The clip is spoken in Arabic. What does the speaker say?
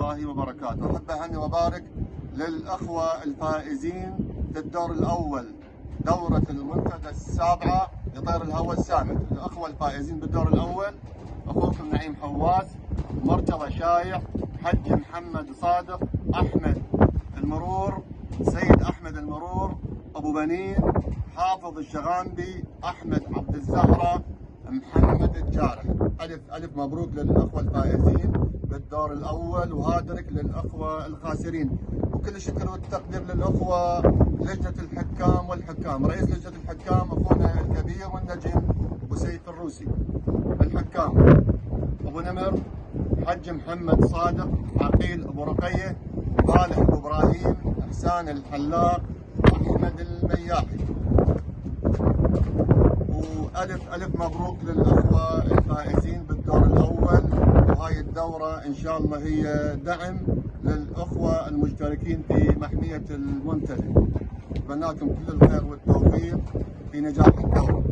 الله وبركاته. أحب أهني وبارك للأخوة الفائزين في الدور الأول دورة المنتدى السابعة لطير الهوى السامي. الأخوة الفائزين بالدور الأول أخوكم نعيم حواس، مرتضى شايع، حج محمد صادق، أحمد المرور، سيد أحمد المرور، أبو بنين، حافظ الشغامبي، أحمد عبد الزهرة، محمد الجارح. ألف ألف مبروك للأخوة الفائزين بالدور الأول، وهادرك للأخوة الخاسرين. وكل الشكر والتقدير للأخوة لجنة الحكام والحكام. رئيس لجنة الحكام أخونا الكبير والنجم أبو سيف الروسي، الحكام أبو نمر، حج محمد صادق، عقيل أبو رقية، صالح أبو إبراهيم، إحسان الحلاق، أحمد المياحي. وألف ألف مبروك للأخوة الفائزين بالدور الأول. وهاي الدورة إن شاء الله هي دعم للأخوة المشتركين في محمية المنتدى. أتمنى لكم كل الخير والتوفيق في نجاح الدورة.